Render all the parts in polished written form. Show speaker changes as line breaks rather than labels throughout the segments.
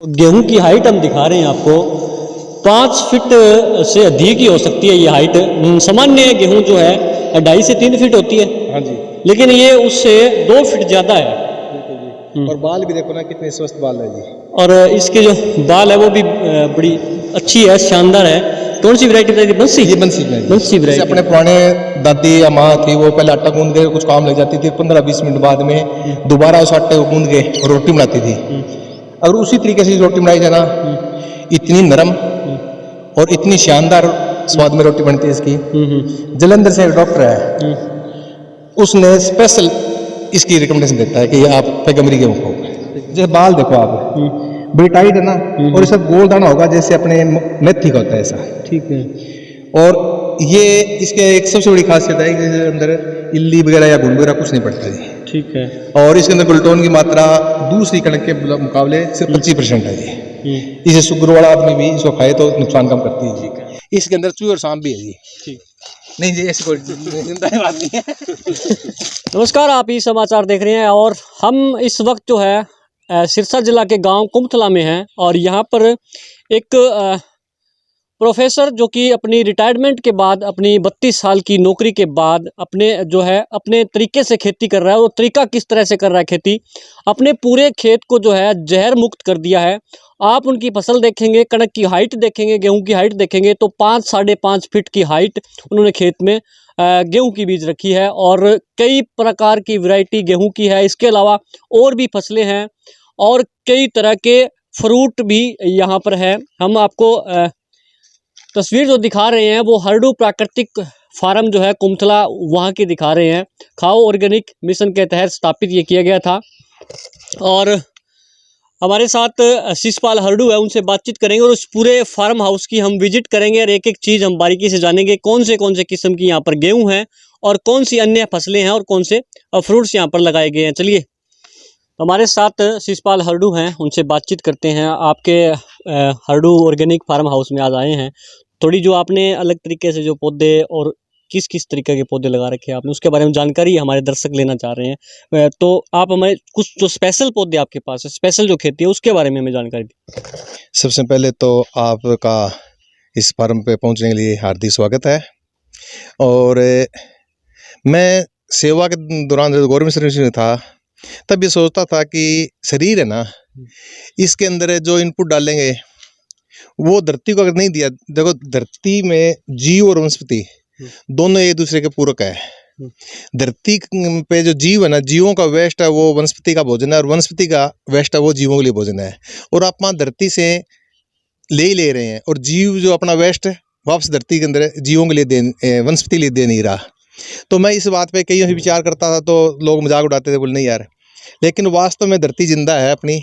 गेहूं की हाइट हम दिखा रहे हैं आपको 5 फीट से अधिक ही हो सकती है ये हाइट। सामान्य गेहूं जो है 2.5 से 3 फीट होती है।
हाँ जी,
लेकिन ये उससे 2 फीट ज़्यादा है।
बिल्कुल जी। और बाल भी देखो ना कितने स्वस्थ बाल है जी।
और इसके जो बाल है वो भी बड़ी अच्छी है, शानदार है। कौन सी वैरायटी बताई थी? बंसी?
ये बंसी में जी।
बंसी
जैसे
वैरायटी।
अपने पुराने दादी या माँ थी, वो पहले आटा गूंद के कुछ काम लग जाती थी, 15-20 मिनट बाद में दोबारा उस आटे को गूंद के रोटी बनाती थी। अगर उसी तरीके से रोटी बनाई जाए ना, इतनी नरम और इतनी शानदार स्वाद में रोटी बनती है इसकी। जलंधर से एक डॉक्टर है, उसने स्पेशल इसकी रिकमेंडेशन देता है कि ये आप पैगम्बरी गेहूं खाओ। जैसे बाल देखो आप, बड़ी टाइट है ना, और ये सब गोल दाना होगा जैसे अपने मेथी का होता है ऐसा।
ठीक है।
और ये इसके एक सबसे बड़ी खासियत है कि इसके अंदर इल्ली वगैरह या घुन वगैरह कुछ नहीं पड़ता जी।
ठीक है।
और इसके अंदर ग्लूटोन की मात्रा दूसरी कणक के मुकाबले सिर्फ 25% है जी। इसे शुगर वाला आदमी भी इसको खाए तो नुकसान कम करती है जी। इसके अंदर चूहे और सांप भी है जी।
ठीक।
नहीं जी, ऐसी कोई चिंता की बात नहीं है।
नमस्कार, आप ई समाचार देख रहे हैं और हम इस वक्त जो है सिरसा जिला के गांव कुमथला में हैं। और यहाँ पर एक प्रोफेसर जो कि अपनी रिटायरमेंट के बाद, अपनी 32 साल की नौकरी के बाद अपने जो है अपने तरीके से खेती कर रहा है। वो तरीका किस तरह से कर रहा है खेती, अपने पूरे खेत को जो है जहर मुक्त कर दिया है। आप उनकी फसल देखेंगे, कणक की हाइट देखेंगे, गेहूं की हाइट देखेंगे तो 5-5.5 फीट की हाइट उन्होंने खेत में गेहूं की बीज रखी है। और कई प्रकार की वैरायटी गेहूं की है। इसके अलावा और भी फसलें हैं और कई तरह के फ्रूट भी यहाँ पर है। हम आपको तस्वीर जो दिखा रहे हैं वो हरडू प्राकृतिक फार्म जो है कुमथला, वहाँ की दिखा रहे हैं। खाओ ऑर्गेनिक मिशन के तहत स्थापित ये किया गया था। और हमारे साथ शिषपाल हरडू है, उनसे बातचीत करेंगे और उस पूरे फार्म हाउस की हम विजिट करेंगे और एक एक चीज़ हम बारीकी से जानेंगे। कौन से किस्म की यहाँ पर गेहूँ हैं और कौन सी अन्य फसलें हैं और कौन से फ्रूट्स यहाँ पर लगाए गए हैं। चलिए, हमारे साथ शिषपाल हरडू हैं, उनसे बातचीत करते हैं। आपके हरडू ऑर्गेनिक फार्म हाउस में आज आए हैं। थोड़ी जो आपने अलग तरीके से जो पौधे और किस किस तरीके के पौधे लगा रखे हैं आपने, उसके बारे में जानकारी हमारे दर्शक लेना चाह रहे हैं। तो आप हमें कुछ जो स्पेशल पौधे आपके पास है, स्पेशल जो खेती है, उसके बारे में हमें जानकारी दी।
सबसे पहले तो आपका इस फार्म पे पहुंचने के लिए हार्दिक स्वागत है। और मैं सेवा के दौरान जब गवर्नमेंट सर्विस में था तब ये सोचता था कि शरीर है ना, इसके अंदर जो इनपुट डालेंगे वो धरती को अगर नहीं दिया, देखो धरती में जीव और वनस्पति दोनों एक दूसरे के पूरक है। धरती पे जो जीव है ना, जीवों का वेस्ट है वो वनस्पति का भोजन है, और वनस्पति का वेस्ट है वो जीवों के लिए भोजन है। और आप वहाँ धरती से ले ही ले रहे हैं, और जीव जो अपना वेस्ट वापस धरती के अंदर जीवों के लिए वनस्पति के लिए दे नहीं रहा। तो मैं इस बात पे कई विचार करता था, तो लोग मजाक उड़ाते थे, बोले नहीं यार, लेकिन वास्तव में धरती जिंदा है अपनी,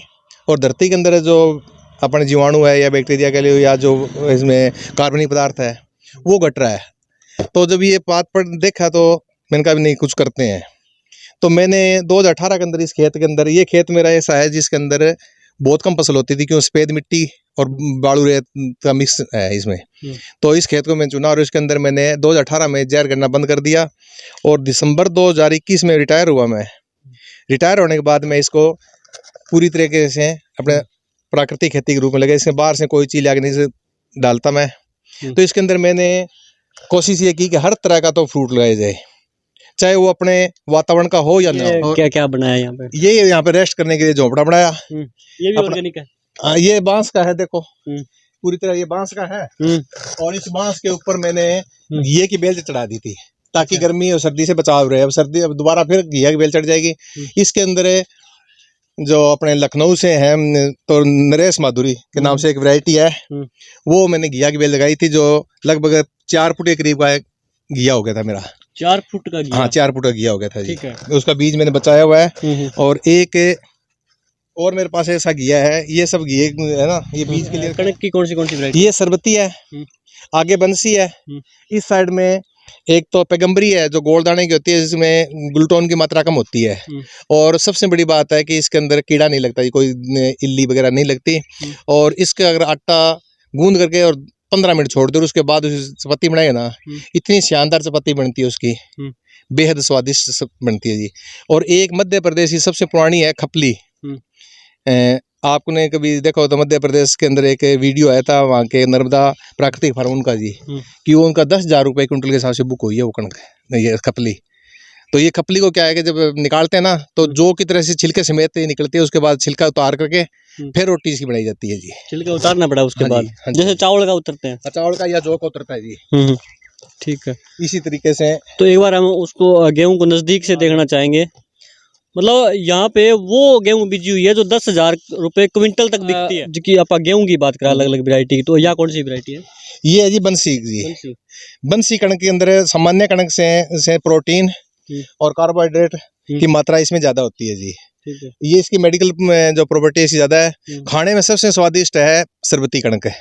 और धरती के अंदर जो अपने जीवाणु है या बैक्टीरिया के लिए या जो इसमें कार्बनिक पदार्थ है वो घट रहा है। तो जब ये बात पर देखा तो मैंने कहा भी नहीं, कुछ करते हैं। तो मैंने 2018 के अंदर इस खेत के अंदर, ये खेत मेरा ऐसा है जिसके अंदर बहुत कम फसल होती थी, क्यों सफ़ेद मिट्टी और बालू रेत का मिक्स है इसमें। तो इस खेत को मैंने चुना और इसके अंदर मैंने 2018 में जहर करना बंद कर दिया। और दिसंबर 2021 में रिटायर हुआ मैं। रिटायर होने के बाद मैं इसको पूरी तरीके से अपने प्राकृतिक खेती के रूप में लगे। इसमें बाहर से कोई चीज़ नहीं से डालता मैं। तो इसके अंदर मैंने कोशिश ये की कि हर तरह का तो फ्रूट लगाया जाए, चाहे वो अपने वातावरण का हो या ना हो।
क्या क्या बनाया यहाँ पे?
ये यहाँ पे रेस्ट करने के लिए झोपड़ा बनाया।
ये भी ऑर्गेनिक है?
हाँ, ये बांस का है, देखो पूरी तरह ये बांस का है। और इस बांस के ऊपर मैंने घिये की बेल चढ़ा दी थी ताकि गर्मी और सर्दी से बचाव रहे। अब सर्दी, अब दोबारा फिर घिया की बेल चढ़ जाएगी। इसके अंदर जो अपने लखनऊ से हैं तो नरेश माधुरी के नाम से एक वैरायटी है, वो मैंने घिया की बेल लगाई थी, जो लगभग 4 फुट के करीब का घिया हो गया था मेरा।
4 फुट का घिया? हाँ,
4 फुट का घिया हो गया था जी।
ठीक है।
उसका बीज मैंने बचाया हुआ है। और एक और मेरे पास ऐसा घिया है, ये सब घिये है ना, ये बीज के लिए।
कणक की कौन सी वैरायटी?
ये सरबती है, आगे बंसी है, इस साइड में एक तो पैगम्बरी है जो गोल दाने की होती है, जिसमें ग्लूटोन की मात्रा कम होती है। और सबसे बड़ी बात है कि इसके अंदर कीड़ा नहीं लगता, कोई इल्ली वगैरह नहीं लगती। और इसका अगर आटा गूंद करके और 15 मिनट छोड़ दो, उसके बाद उस चपाती बनाए ना, इतनी शानदार चपाती बनती है उसकी, बेहद स्वादिष्ट बनती है जी। और एक मध्य प्रदेश की सबसे पुरानी है खपली, आपने कभी देखो तो मध्य प्रदेश के अंदर एक वीडियो आया था वहाँ के नर्मदा प्राकृतिक फार्म उनका जी, कि वो उनका 10,000 रुपये क्विंटल के हिसाब से बुक हुई है वो कणक, ये खपली। तो ये खपली को क्या है कि जब निकालते हैं ना तो जो की तरह से छिलके समेत ही निकलती है, उसके बाद छिलका उतार करके फिर रोटी इसकी बनाई जाती है जी।
छिलके उतारना पड़ा उसके
हाँ
बाद,
जी, हाँ जी।
जैसे चावल का उतरते हैं,
चावल का या जौ का उतरता है जी।
ठीक है।
इसी तरीके से
तो एक बार हम उसको गेहूं को नजदीक से देखना चाहेंगे। मतलब यहाँ पे वो गेहूं बीजी हुई है जो 10,000 रुपये क्विंटल तक बिकती है, जिसकी आप गेहूं की बात करें अलग अलग वैरायटी की, तो यह कौन सी वैरायटी है?
ये है जी बंसी जी। बंसी कणक के अंदर सामान्य कणक से प्रोटीन और कार्बोहाइड्रेट की मात्रा इसमें ज्यादा होती है जी।
ठीक है।
ये इसकी मेडिकल जो प्रॉपर्टी इसकी ज्यादा है। खाने में सबसे स्वादिष्ट है सरबती कणक है।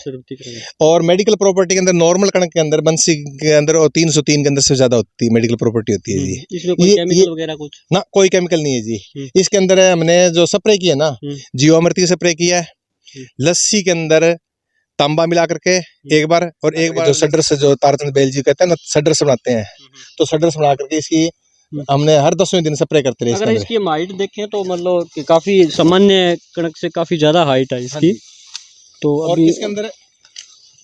और मेडिकल प्रॉपर्टी के अंदर नॉर्मल कणक के अंदर बंसी के अंदर और 303 के अंदर से ज्यादा होती है, मेडिकल प्रॉपर्टी होती है जी।
इसमें कोई केमिकल वगैरह कुछ
ना, कोई केमिकल नहीं है जी। इसके अंदर हमने जो स्प्रे किया ना, जीवामृत स्प्रे किया है। लस्सी के अंदर तांबा मिला करके एक बार, और एक बार जो सड्डर से, जो तारचंद बैल जी कहते हैं ना, सड्डर से बनाते हैं, तो सड्डर से बना करके इसकी हमने हर 10वें दिन स्प्रे करते रहे।
अगर इसकी हम हाइट देखें तो मतलब कि काफी सामान्य कणक से काफी ज्यादा हाइट है इसकी। तो
और
अभी
इसके अंदर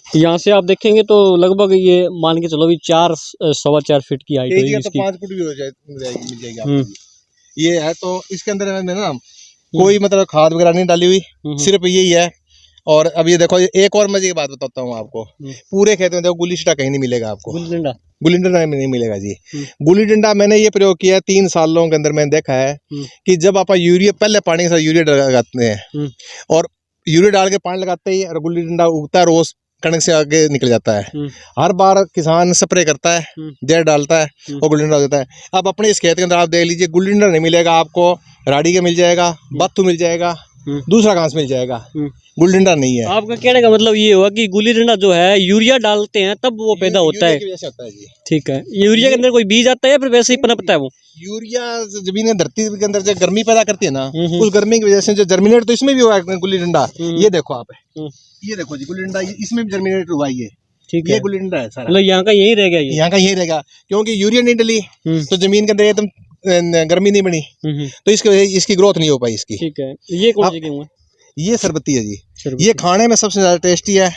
यहाँ से आप देखेंगे तो लगभग ये मान के चलो भी 4-4.25 फीट की हाइट है
तो 5 फुट भी हो मिल जाएगी आपको। ये है तो इसके अंदर मैंने ना कोई मतलब खाद वगैरह नहीं डाली हुई, सिर्फ यही है। और अब ये देखो, एक और मजे की बात बताता हूँ आपको। पूरे खेत में देखो गुल्ली डंडा कहीं नहीं मिलेगा आपको, गुल्ली डंडा नहीं मिलेगा जी। गुल्ली डंडा मैंने ये प्रयोग किया है 3 सालों के अंदर। मैंने देखा है कि जब आप यूरिया, पहले पानी के साथ यूरिया लगाते हैं, और यूरिया डाल के पानी लगाते ही और गुल्ली डंडा उगता है, रोज कणक से आगे निकल जाता है। हर बार किसान स्प्रे करता है, जड़ डालता है और गुल्ली डंडा हो जाता है। अब अपने इस खेत के अंदर आप देख लीजिए, गुल्ली डंडा नहीं मिलेगा आपको, राड़ी का मिल जाएगा, बत्थू मिल जाएगा, दूसरा घास मिल जाएगा, गुल्ली डंडा नहीं है।
आपका कहने का मतलब ये हुआ कि गुल्ली डंडा जो है यूरिया डालते हैं तब वो पैदा होता है। ठीक है। यूरिया के अंदर कोई बीज आता है या फिर वैसे ही पनपता है वो?
यूरिया जमीन धरती के अंदर जो गर्मी पैदा करती है ना, उस गर्मी की वजह से जो जर्मिनेट तो इसमें भी हुआ है गुल्ली डंडा। ये देखो आप, ये देखो जी गुल्ली डंडा, इसमें भी जर्मिनेट हुआ है। ठीक है, ये गुल्ली डंडा है सारा।
मतलब यहाँ का यही रह गया,
यहाँ का यही रहेगा, क्योंकि यूरिया नहीं डली तो जमीन के अंदर एकदम गर्मी नहीं बनी, तो इसकी ग्रोथ नहीं हो पाई इसकी।
ठीक है। ये कौन सी गेहूं है? ये
सरबती है जी। ये खाने में सबसे ज्यादा टेस्टी है,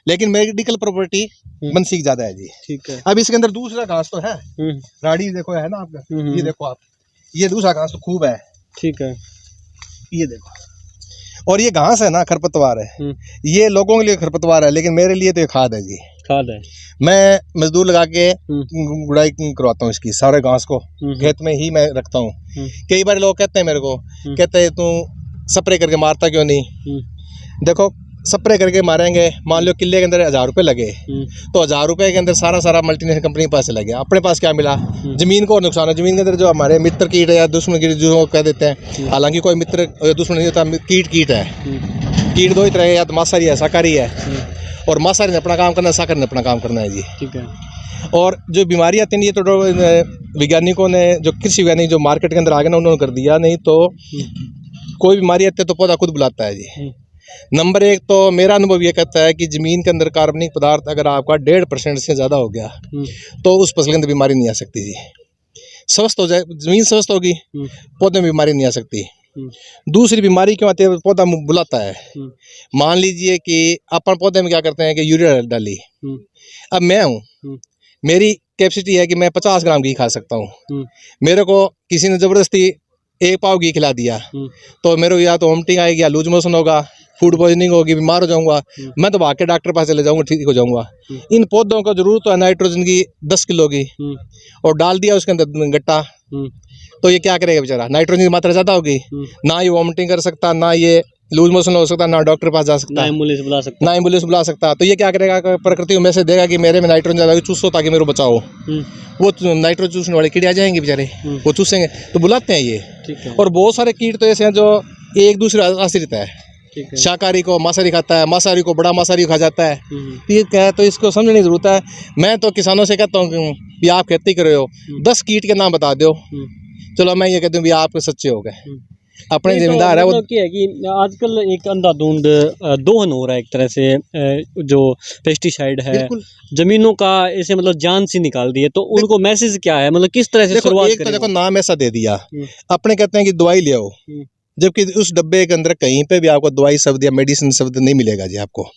लेकिन मेडिकल प्रॉपर्टी बंसी की ज्यादा है जी। ठीक है। अब इसके अंदर दूसरा घास तो है, राड़ी देखो है ना आपका, ये देखो आप, ये दूसरा घास तो खूब है। ठीक है। ये देखो, और ये घास है ना, खरपतवार है। ये लोगों के लिए खरपतवार है, लेकिन मेरे लिए तो ये खाद है जी। खाद है। मैं मजदूर लगा के गुड़ाई करवाता हूँ इसकी, सारे घास को खेत में ही मैं रखता हूँ। कई बार लोग कहते हैं मेरे को, कहते हैं तू स्प्रे करके मारता क्यों नहीं? देखो, स्प्रे करके मारेंगे, मान लो किले के अंदर 1000 रुपये लगे, तो 1000 रुपये के अंदर सारा मल्टीनेशनल कंपनी के पास से लगे, अपने पास क्या मिला? जमीन को नुकसान है। जमीन के अंदर जो हमारे मित्र कीट है या दुश्मन कीट जो कह देते हैं, हालांकि कोई मित्र या दुश्मन नहीं होता, कीट है। कीट दो ही तरह है, या तो मांसाहारी है, शाकाहारी है। और मांसाहारी ने अपना काम करना है, शाकाहारी ने अपना काम करना है जी। ठीक है। और जो बीमारी आती है, ये तो वैज्ञानिकों ने, जो कृषि वैज्ञानिक जो मार्केट के अंदर आ गए ना, उन्होंने कर दिया। नहीं तो कोई बीमारी आती है तो पौधा खुद बुलाता है जी। नंबर 1 तो मेरा अनुभव ये कहता है कि जमीन के अंदर कार्बनिक पदार्थ अगर आपका 1.5% से ज़्यादा हो गया, तो उस फसल के अंदर बीमारी नहीं आ सकती जी। स्वस्थ हो जाए, जमीन स्वस्थ होगी, पौधे में बीमारी नहीं आ सकती। दूसरी बीमारी क्यों आती है? पौधा बुलाता है। मान लीजिए कि अपन पौधे में क्या करते हैं कि यूरिया डाली। अब मैं हूँ, मेरी कैपेसिटी है कि मैं 50 ग्राम घी खा सकता हूँ। मेरे को किसी ने ज़बरदस्ती 1 पाव घी खिला दिया, तो मेरे को या तो वोमिटिंग आएगी, या लूज मोशन होगा, फूड पॉइजनिंग होगी, बीमार हो जाऊंगा। मैं तो भाग के डॉक्टर के पास चले जाऊंगा, ठीक हो जाऊंगा। इन पौधों को जरूरत है नाइट्रोजन की 10 किलो की, और डाल दिया उसके अंदर गट्टा, तो ये क्या करेगा बेचारा? नाइट्रोजन की मात्रा ज्यादा होगी, ना ये वोमिटिंग कर सकता, ना ये लूज मोशन हो सकता, ना डॉक्टर के पास जा सकता, ना एम्बुलेंस बुला सकता। तो ये क्या करेगा? प्रकृति में से देगा कि मेरे में नाइट्रोजन ज्यादा, चूसो ताकि मेरे को बचाओ। वो नाइट्रोजन चूसने वाले कीड़े आ जाएंगे बेचारे, वो चूसेंगे, तो बुलाते हैं ये। और बहुत सारे कीट तो ऐसे हैं जो एक दूसरे आश्रित है। शाकाहारी को मांसाहारी खाता है, मांसाहारी को बड़ा मांसाहारी खा जाता है। ठीक है, तो इसको समझने की जरूरत है। मैं तो किसानों से कहता हूँ कि आप खेती कर रहे हो, 10 कीट के नाम बता दो, चलो मैं ये कहता हूँ आप सच्चे हो गए, अपने जिम्मेदार है। वो
क्या है कि आजकल एक अंधाधुंध दोहन हो रहा है एक तरह से, जो पेस्टिसाइड है जमीनों का, ऐसे मतलब जान सी निकाल दी है। तो उनको मैसेज क्या है, मतलब किस तरह से शुरुआत करें?
देखो नाम ऐसा दे दिया, अपने कहते हैं कि दवाई ले आओ, जबकि उस डब्बे के अंदर कहीं पे भी आपको दवाई शब्द या मेडिसिन शब्द नहीं मिलेगा जी आपको।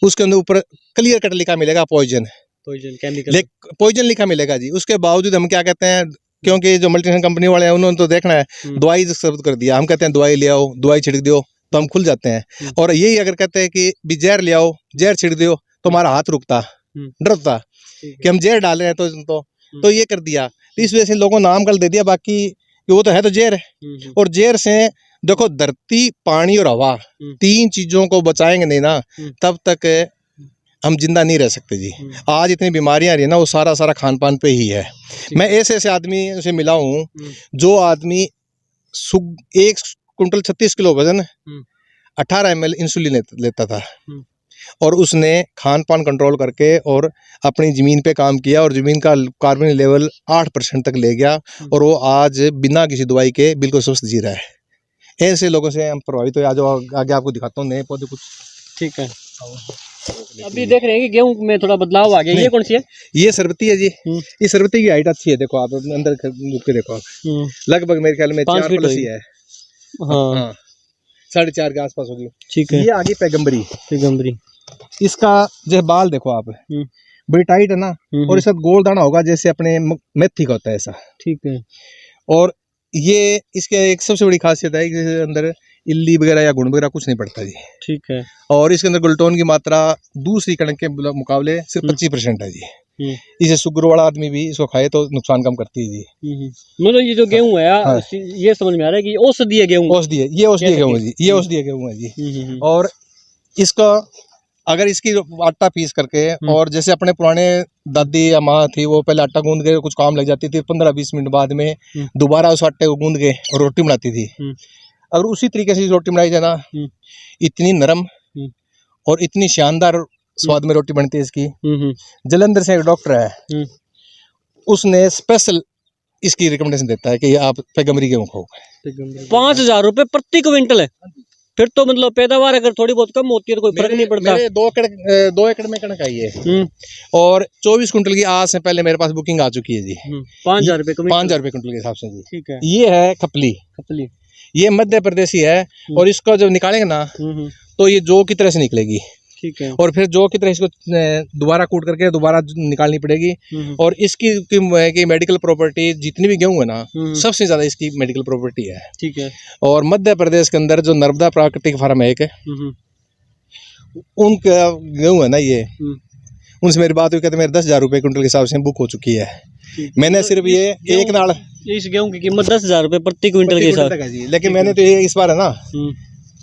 उसके अंदर ऊपर क्लियर कट लिखा मिलेगा पॉइजन
केमिकल
पॉइजन लिखा मिलेगा जी। उसके बावजूद हम क्या कहते हैं, क्योंकि जो मल्टीनेशनल कंपनी वाले हैं उन्होंने तो देखना है, दवाई शब्द कर दिया, हम कहते हैं दवाई ले आओ, दवाई छिड़क दो, तो हम खुल जाते हैं। और यही अगर कहते हैं कि भी जहर ले आओ, जहर छिड़क दो, तो हमारा हाथ रुकता, डरता कि हम जहर डाले हैं तो ये कर दिया। तो इस वजह से लोगों ने नाम गलत दे दिया, बाकी वो तो है तो जहर है। और जहर से देखो, धरती, पानी और हवा, तीन चीजों को बचाएंगे नहीं ना, तब तक हम जिंदा नहीं रह सकते जी। आज इतनी बीमारियां रही है ना, वो सारा खान पान पे ही है। मैं ऐसे आदमी से मिला हूँ जो आदमी 1 कुंटल 36 किलो वजन, 18 ml इंसुलिन लेता था, और उसने खान पान कंट्रोल करके और अपनी ज़मीन पे काम किया, और ज़मीन का कार्बन लेवल 8% तक ले गया, और वो आज बिना किसी दवाई के बिल्कुल स्वस्थ जी रहा है। ऐसे लोगों से हम प्रभावित हुए। आज आगे आपको दिखाता हूँ नए पौधे कुछ। ठीक है,
अभी देख रहे हैं कि गेहूं में थोड़ा बदलाव आ गया। ये कौन सी है?
ये सरबती है जी। ये सरबती की हाइट अच्छी है, देखो आप अंदर रुक के देखो आप, लगभग मेरे ख्याल में 4 फीट ही है। हाँ, 4.5 के आसपास होगी।
ठीक है।
ये आगे पैगम्बरी, इसका जो बाल देखो आप, बड़ी टाइट है ना, और इसका गोल दाना होगा जैसे अपने मेथी का होता है ऐसा। ठीक है। और ये इसके एक सबसे बड़ी खासियत है कि इसके अंदर इल्ली वगैरह या गुण वगैरह कुछ नहीं पड़ता जी। ठीक है। और इसके अंदर ग्लूटोन की मात्रा दूसरी कणक के मुकाबले सिर्फ 25% है जी। इसे शुगर वाला आदमी भी इसको खाए तो नुकसान कम करती है जी।
मतलब ये जो गेहूं है, ये समझ में आ रहा है कि औषधीय गेहूं,
औषधीय, ये औषधीय गेहूं है जी, ये औषधीय गेहूं है जी। और इसका अगर इसकी आटा पीस करके, और जैसे अपने पुराने दादी या माँ थी, वो पहले आटा गूंद के कुछ काम लग जाती थी, 15-20 मिनट बाद में दोबारा उस आटे को गूंद के और रोटी बनाती थी। अगर उसी तरीके से रोटी बनाई जाए ना, इतनी नरम और इतनी शानदार स्वाद में रोटी बनती है इसकी। जलंधर से एक डॉक्टर है, उसने स्पेशल इसकी रिकमेंडेशन देता है कि आप पैगम्बरी गेहूं खाओ।
5,000 रुपए प्रति क्विंटल है। फिर तो मतलब पैदावार अगर थोड़ी बहुत कम होती है तो कोई फर्क नहीं पड़ता।
मेरे 2 एकड़ में कणक आई है, और 24 कुंटल की आज से पहले मेरे पास बुकिंग आ चुकी है जी।
5,000 रुपए,
5,000 रुपए कुंटल के हिसाब से जी।
ठीक है।
ये है खपली, ये मध्य प्रदेशी है, और इसको जब निकालेंगे ना तो ये जौ की तरह से निकलेगी। ठीक है। और फिर जौ की तरह इसको दोबारा कूट करके दोबारा निकालनी पड़ेगी। और इसकी मेडिकल प्रॉपर्टी, जितनी भी गेहूं है ना, सबसे ज्यादा इसकी मेडिकल प्रॉपर्टी है। ठीक है। और मध्य प्रदेश के अंदर जो नर्मदा प्राकृतिक फार्म है एक, उनका गेहूं है ना ये, उनसे मेरी बात हुई, कहते मेरे 10,000 रुपए कुंटल के हिसाब से बुक हो चुकी है। मैंने सिर्फ ये एक नाड़,
इस गेहूं की कीमत 10,000 रुपए प्रति क्विंटल के हिसाब से।
लेकिन मैंने तो ये इस बार है ना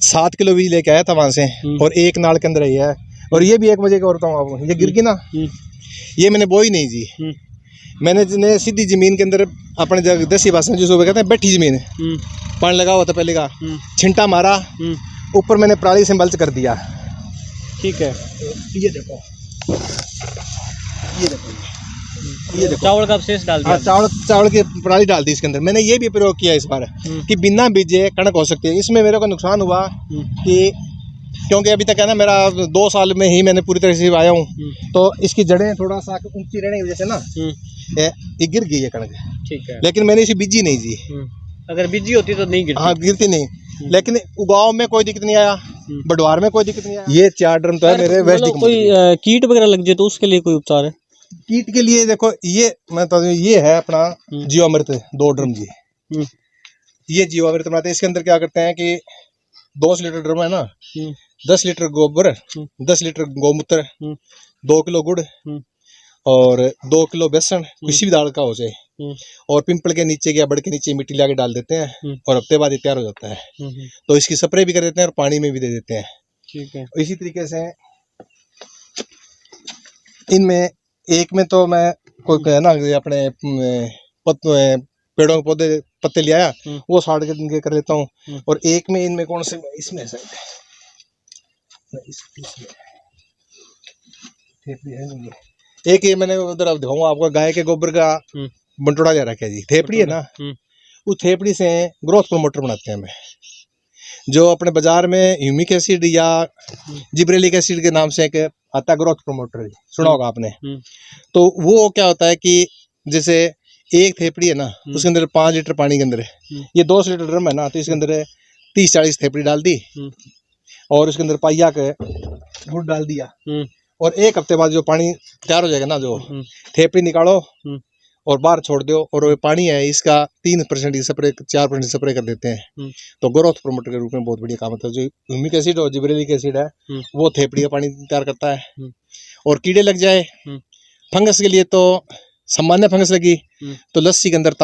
7 किलो बीज लेके आया था वहां से, और एक नाड़ के अंदर ही है। और ये भी एक मजे का और बताऊं आपको, ये गिर गई ना, ये मैंने बोई नहीं जी, मैंने सीधी जमीन के अंदर अपने जगह देसी भाषा में जिसको कहते हैं बैठी जमीन, पानी लगा हुआ था पहले का, छिंटा मारा, ऊपर मैंने पराली से मल्च कर दिया। ठीक है। ये देखो, ये देखो
चावल का अवशेष डाल दिया।
चावल की पराली डाल दी इसके अंदर। मैंने ये भी प्रयोग किया इस बार कि बिना बीजे कणक हो सकती है। इसमें मेरे को नुकसान हुआ कि क्योंकि अभी तक है ना, मेरा 2 साल में ही मैंने पूरी तरह से आया हूँ, तो इसकी जड़ें थोड़ा सा ऊंची रहने की वजह से ना ये गिर गई है कणक। ठीक है। लेकिन मैंने इसे बीजी नहीं जी।
अगर बीजी होती तो नहीं गिरती।
हाँ, गिरती नहीं। लेकिन उगाव में कोई दिक्कत नहीं आया, बढ़वार में कोई दिक्कत नहीं आया। ये 4 ड्रम तो है मेरे वेस्ट।
कोई कीट वगैरह लग जाए तो उसके लिए कोई उपचार है?
कीट के लिए देखो, ये मैं तो ये है अपना जीवामृत 2 ड्रम जी। ये जीवामृत बनाते हैं। इसके अंदर क्या करते हैं कि 200 लीटर ड्रम है ना, 10 लीटर गोबर, 10 लीटर गौमूत्र, 2 किलो गुड़, और 2 किलो बेसन, किसी भी दाल का हो जाए, और पिंपल के नीचे या बड़ के नीचे मिट्टी लाके डाल देते हैं, और हफ्ते बाद ये तैयार हो जाता है। तो इसकी स्प्रे भी कर देते हैं और पानी में भी दे देते हैं। ठीक है। इसी तरीके से इनमें एक में तो मैं कोई है ना अपने पेड़ों के पौधे पत्ते ले आया, वो साड़ के कर लेता हूँ। और एक में इनमें कौन से, इसमें एक ये मैंने उधर अब दिखाऊंगा आपको, गाय के गोबर का बंटोड़ा जा रखा है जी। थेपड़ी है ना, उस थेपड़ी से ग्रोथ प्रमोटर बनाते हैं हमें, जो अपने बाजार में ह्यूमिक एसिड या जिब्रेलिक एसिड के नाम से एक आता है ग्रोथ प्रमोटर, सुना होगा आपने। तो वो क्या होता है कि जैसे एक थेपड़ी है ना, उसके अंदर 5 लीटर पानी के अंदर, ये 200 लीटर ड्रम है ना, तो इसके अंदर 30-40 थेपड़ी डाल दी और उसके अंदर पाइया के गुड़ डाल दिया और 1 हफ्ते बाद जो पानी तैयार हो जाएगा ना, जो थेपड़ी निकालो और बाहर छोड़ दो और वो पानी है इसका 3% स्प्रे 4% स्प्रे कर देते हैं। तो ग्रोथ प्रोमोटर के रूप में बहुत बढ़िया काम होता है। जो ह्यूमिक एसिड और जिब्रेलिक एसिड है वो थेपड़ी का पानी तैयार करता है। और कीड़े लग जाए फंगस के लिए, तो सामान्य फंगस लगी तो लस्सी के अंदर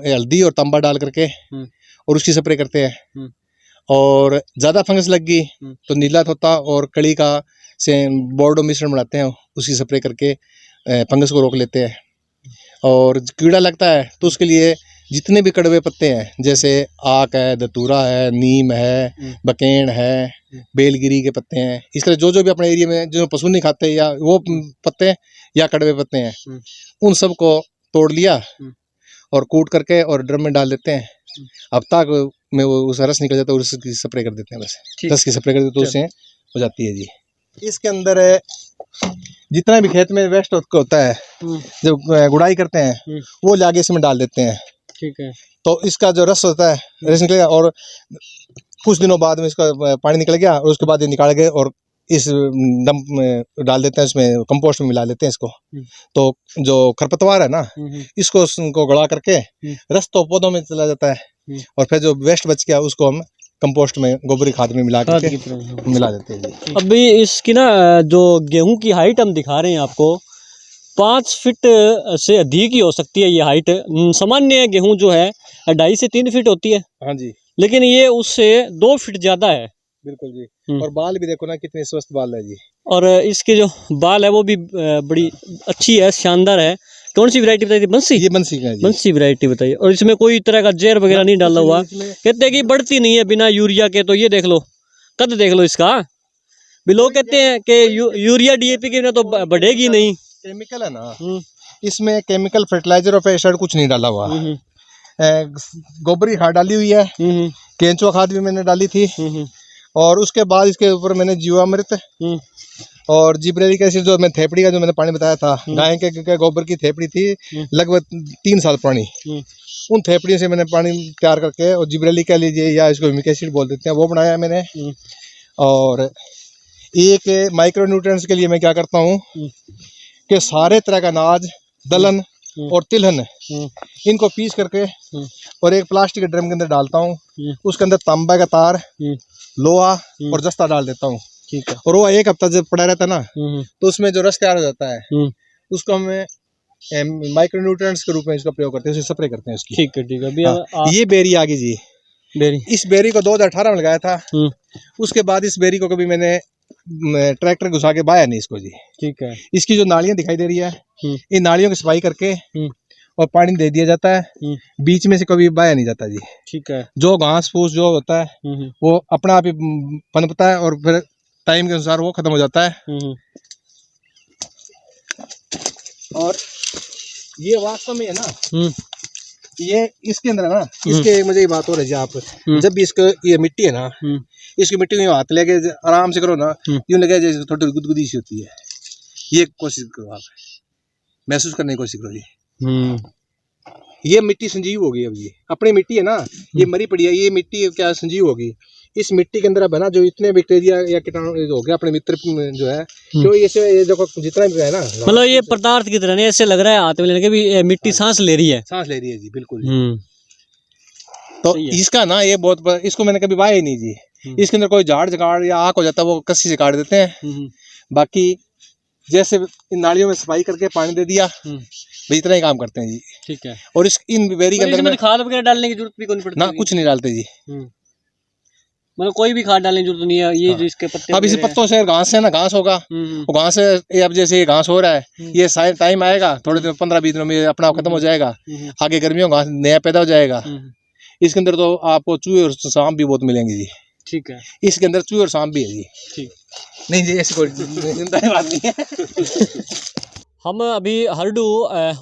हल्दी और तांबा डाल करके और उसकी स्प्रे करते हैं। और ज्यादा फंगस लग गई तो नीला तोता और कड़ी का से बोर्डो मिश्रण बनाते हैं, उसकी स्प्रे करके फंगस को रोक लेते हैं। और कीड़ा लगता है तो उसके लिए जितने भी कड़वे पत्ते हैं, जैसे आक है, धतूरा है, नीम है, बकेन है, बेलगिरी के पत्ते हैं, इस तरह जो जो भी अपने एरिया में जो पशु नहीं खाते या वो पत्ते या कड़वे पत्ते हैं, उन सब को तोड़ लिया और कूट करके और ड्रम में डाल देते हैं। हफ्ता में वो उसका रस निकल जाता है और उसकी स्प्रे कर देते हैं। बस रस की स्प्रे कर देते तो उससे हो जाती है जी। इसके अंदर जितना भी खेत में वेस्ट होता है, जब गुड़ाई करते हैं वो लाके इसमें डाल देते हैं।
ठीक है।
तो इसका जो रस होता है, रस निकलेगा और कुछ दिनों बाद में इसका पानी निकल गया और उसके बाद ये निकाल के और इस डंप में डाल देते हैं, इसमें कंपोस्ट में मिला लेते हैं इसको। तो जो खरपतवार है ना, इसको गला करके रस तो पौधों में चला जाता है और फिर जो वेस्ट बच गया उसको हम कंपोस्ट में गोबरी खाद में मिला करके मिला देते हैं जी।
अभी इसकी ना जो गेहूं की हाइट हम दिखा रहे हैं आपको, 5 फीट से अधिक ही हो सकती है ये हाइट। सामान्य गेहूं जो है 2.5 से 3 फीट होती है।
हाँ जी।
लेकिन ये उससे 2 फीट ज्यादा है।
बिल्कुल जी। और बाल भी देखो ना कितने स्वस्थ बाल है जी। और
इसके जो बाल है वो भी बड़ी अच्छी है, शानदार है। कौन सी वैरायटी बताई थी? बंसी। ये
बंसी का जी।
बंसी वैरायटी बताइए। और इसमें कोई तरह का जहर वगैरह नहीं डाला हुआ। कहते हैं कि बढ़ती नहीं है बिना यूरिया के। तो ये देख लो, कद देख लो इसका। भी लोग कहते हैं कि यूरिया डीएपी के बिना तो बढ़ेगी नहीं।
केमिकल है ना, इसमें केमिकल फर्टिलाइजर और पेस्टिसाइड कुछ नहीं डाला हुआ। गोबरी खाद डाली हुई है, केंचुआ खाद भी मैंने डाली थी और उसके बाद इसके ऊपर मैंने जीवामृत और जिब्रेलिक एसिड, जो मैं थेपड़ी का जो मैंने पानी बताया था, गाय के गोबर की थेपड़ी थी लगभग 3 साल पुरानी, उन थेपड़ियों से मैंने पानी तैयार करके और जिब्रेलिक कह लीजिए या इसको ह्यूमिक एसिड बोल देते हैं, वो बनाया मैंने। और एक माइक्रो न्यूट्रिएंट्स के लिए मैं क्या करता हूँ कि सारे तरह का अनाज, दलहन और तिलहन, इनको पीस करके और एक प्लास्टिक के ड्रम के अंदर डालता हूँ। उसके अंदर तांबा का तार, लोहा और जस्ता डाल देता हूँ। ठीक है। और वो 1 हफ्ता जब पड़ा रहता है ना, तो उसमें जो रस तैयार हो जाता है उसको हमें माइक्रो न्यूट्रिएंट्स के रूप में इसका प्रयोग करते हैं, स्प्रे करते हैं उसकी।
ठीक है, ठीक है।
ये बेरी आ गई जी। बेरी, इस बेरी को 2018 में लगाया था। उसके बाद इस बेरी को कभी मैंने ट्रैक्टर घुसा के बाया नहीं इसको जी। ठीक है। इसकी जो नालियां दिखाई दे रही है, इन नालियों की सफाई करके और पानी दे दिया जाता है, बीच में से कभी बाया नहीं जाता जी। ठीक है। जो घास फूस जो होता है वो अपना आप ही पनपता है और फिर टाइम के अनुसार वो खत्म हो जाता है। और ये वास्तव में है ना, ये इसके अंदर है ना, इसके मुझे ये बात हो रही है, आप जब भी इसको ये मिट्टी है ना, इसकी मिट्टी में हाथ लेके आराम से करो ना, यूं लगे जैसे थोड़ी गुदगुदी सी होती है। ये कोशिश करो, आप महसूस करने की कोशिश करो जी। ये मिट्टी संजीव होगी। अब ये अपनी मिट्टी है ना, ये मरी पड़ी है, ये मिट्टी क्या संजीव होगी। इस मिट्टी के अंदर अब है ना, जो इतने बैक्टीरिया या कीटाणु हो गया अपने मित्र जो है, जो ये देखो जितना भी है ना,
मतलब ये पदार्थ की तरह नहीं, ऐसे लग रहा है हाथ में लेने के भी मिट्टी सांस ले रही है।
सांस ले रही है जी, बिल्कुल। तो इसका ना ये बहुत, इसको मैंने कभी वाया ही नहीं जी। इसके अंदर कोई झाड़ झगाड़ या आग हो जाता है वो कस्सी से काट देते हैं। बाकी जैसे इन नालियों में सफाई करके पानी दे दिया, इतना ही काम करते हैं जी। ठीक है। और इन बेरी के अंदर
खाद वगैरह डालने की जरूरत भी कोई नहीं पड़ती
ना, कुछ नहीं डालते जी।
मतलब कोई भी खाद डालने की जरूरत नहीं है। ये जो इसके पत्ते,
अब इस पत्तों से घास है ना, घास होगा, वो घास है। अब जैसे ये घास हो रहा है, ये टाइम आएगा थोड़े दिन, 15-20 दिनों में अपना खत्म हो जाएगा। आगे गर्मियों घास नया पैदा हो जाएगा। इसके अंदर तो आपको चूहे और सांप भी बहुत मिलेंगे जी। ठीक है। इसके अंदर चूहे और सांप भी है जी। ठीक नहीं जी, ऐसी कोई चिंता की बात नहीं है।
हम अभी हरडू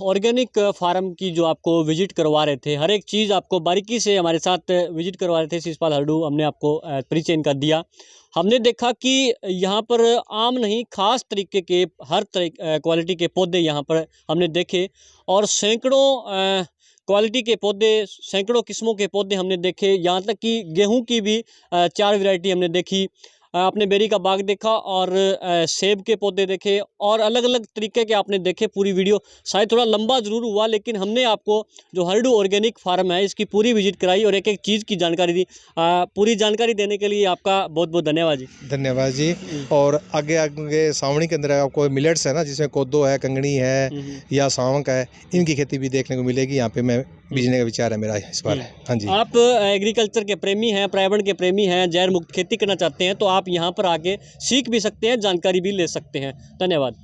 ऑर्गेनिक फार्म की जो आपको विजिट करवा रहे थे, हर एक चीज़ आपको बारीकी से हमारे साथ विजिट करवा रहे थे। शिषपाल हरडू हमने आपको परिचय इनका दिया। हमने देखा कि यहाँ पर आम नहीं, खास तरीके के हर तरह क्वालिटी के पौधे यहाँ पर हमने देखे और सैकड़ों क्वालिटी के पौधे, सैकड़ों किस्मों के पौधे हमने देखे, यहाँ तक कि गेहूं की भी 4 वैरायटी हमने देखी। आपने बेरी का बाग देखा और सेब के पौधे देखे और अलग अलग तरीके के आपने देखे। पूरी वीडियो शायद थोड़ा लंबा ज़रूर हुआ, लेकिन हमने आपको जो हरडू ऑर्गेनिक फार्म है इसकी पूरी विजिट कराई और एक एक चीज़ की जानकारी दी। पूरी जानकारी देने के लिए आपका बहुत बहुत धन्यवाद जी।
धन्यवाद जी। और आगे आगे सावणी के अंदर आपको मिलेट्स है ना, जिसमें कोदो है, कंगनी है या सावक है, इनकी खेती भी देखने को मिलेगी। यहाँ पे मैं बीजने का विचार है मेरा इस बार। हाँ जी।
आप एग्रीकल्चर के प्रेमी हैं, पर्यावरण के प्रेमी हैं, जैर मुक्त खेती करना चाहते हैं तो आप यहाँ पर आके सीख भी सकते हैं, जानकारी भी ले सकते हैं। धन्यवाद।